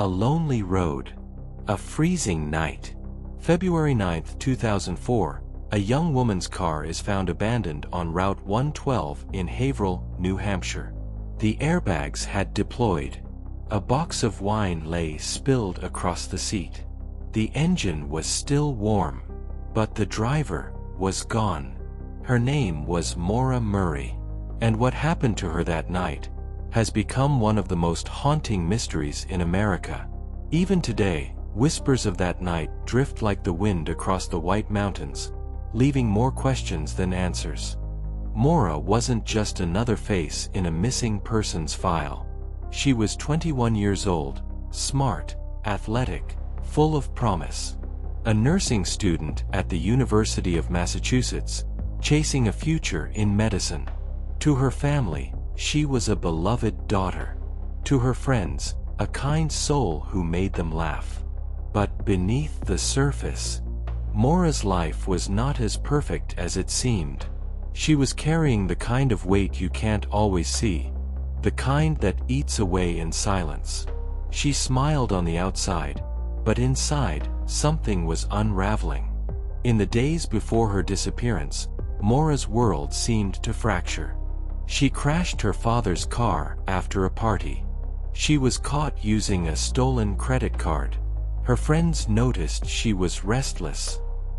A lonely road. A freezing night. February 9, 2004, a young woman's car is found abandoned on Route 112 in Haverhill, New Hampshire. The airbags had deployed. A box of wine lay spilled across the seat. The engine was still warm, but the driver was gone. Her name was Maura Murray, and what happened to her that night has become one of the most haunting mysteries in America. Even today, whispers of that night drift like the wind across the White Mountains, leaving more questions than answers. Maura wasn't just another face in a missing persons file. She was 21 years old, smart, athletic, full of promise. A nursing student at the University of Massachusetts, chasing a future in medicine. To her family, she was a beloved daughter. To her friends, a kind soul who made them laugh. But beneath the surface, Maura's life was not as perfect as it seemed. She was carrying the kind of weight you can't always see, the kind that eats away in silence. She smiled on the outside, but inside, something was unraveling. In the days before her disappearance, Maura's world seemed to fracture. She crashed her father's car after a party. She was caught using a stolen credit card. Her friends noticed she was restless,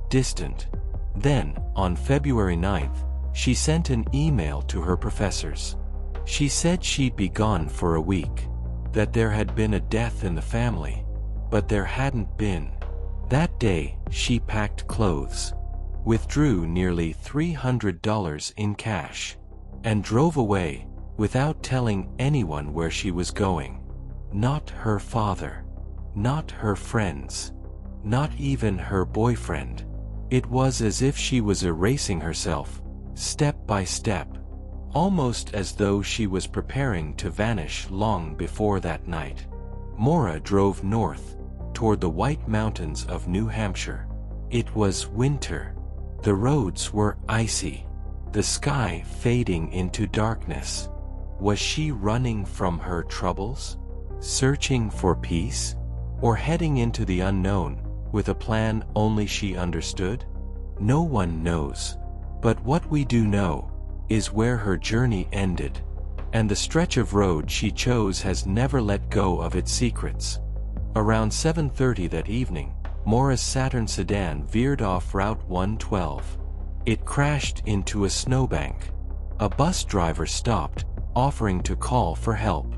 distant. Then, on February 9th, she sent an email to her professors. She said she'd be gone for a week, that there had been a death in the family, but there hadn't been. That day, she packed clothes, withdrew nearly $300 in cash, and drove away, without telling anyone where she was going. Not her father, not her friends, not even her boyfriend. It was as if she was erasing herself, step by step, almost as though she was preparing to vanish long before that night. Maura drove north, toward the White Mountains of New Hampshire. It was winter. The roads were icy, the sky fading into darkness. Was she running from her troubles, searching for peace, or heading into the unknown with a plan only she understood? No one knows. But what we do know is where her journey ended, and the stretch of road she chose has never let go of its secrets. Around 7:30 that evening, Maura's Saturn sedan veered off Route 112. It crashed into a snowbank. A bus driver stopped, offering to call for help.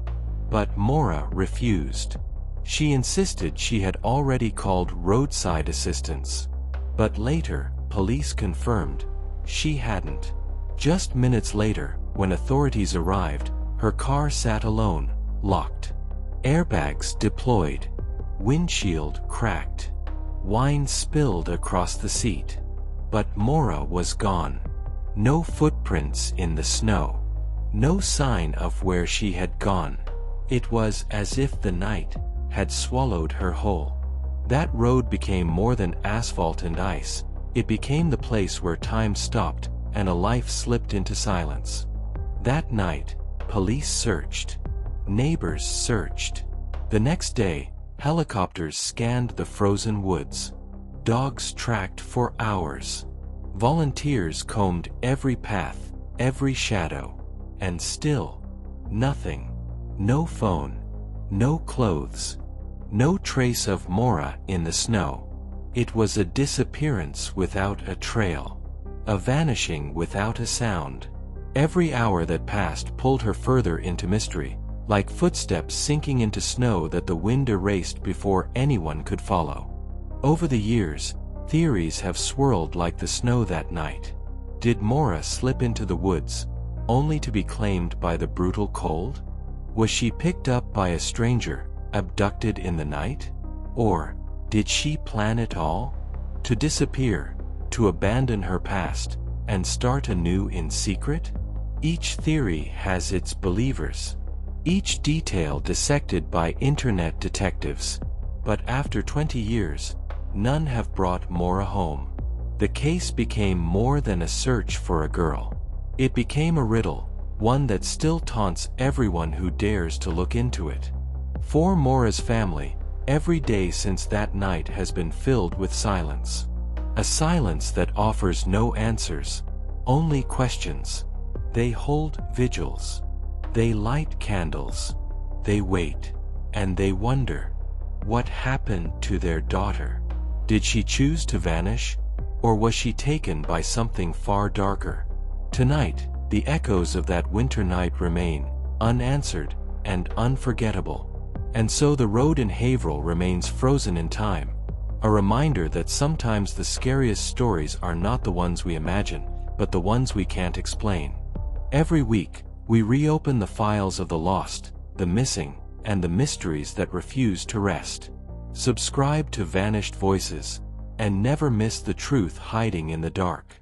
But Maura refused. She insisted she had already called roadside assistance. But later, police confirmed she hadn't. Just minutes later, when authorities arrived, her car sat alone, locked. Airbags deployed. Windshield cracked. Wine spilled across the seat. But Maura was gone. No footprints in the snow. No sign of where she had gone. It was as if the night had swallowed her whole. That road became more than asphalt and ice. It became the place where time stopped and a life slipped into silence. That night, police searched. Neighbors searched. The next day, helicopters scanned the frozen woods. Dogs tracked for hours. Volunteers combed every path, every shadow. And still, nothing. No phone. No clothes. No trace of Maura in the snow. It was a disappearance without a trail. A vanishing without a sound. Every hour that passed pulled her further into mystery, like footsteps sinking into snow that the wind erased before anyone could follow. Over the years, theories have swirled like the snow that night. Did Maura slip into the woods, only to be claimed by the brutal cold? Was she picked up by a stranger, abducted in the night? Or did she plan it all? To disappear, to abandon her past, and start anew in secret? Each theory has its believers. Each detail dissected by internet detectives. But after 20 years, none have brought Maura home. The case became more than a search for a girl. It became a riddle, one that still taunts everyone who dares to look into it. For Maura's family, every day since that night has been filled with silence. A silence that offers no answers, only questions. They hold vigils. They light candles. They wait. And they wonder, what happened to their daughter? Did she choose to vanish? Or was she taken by something far darker? Tonight, the echoes of that winter night remain, unanswered and unforgettable. And so the road in Haverhill remains frozen in time, a reminder that sometimes the scariest stories are not the ones we imagine, but the ones we can't explain. Every week, we reopen the files of the lost, the missing, and the mysteries that refuse to rest. Subscribe to Vanished Voices, and never miss the truth hiding in the dark.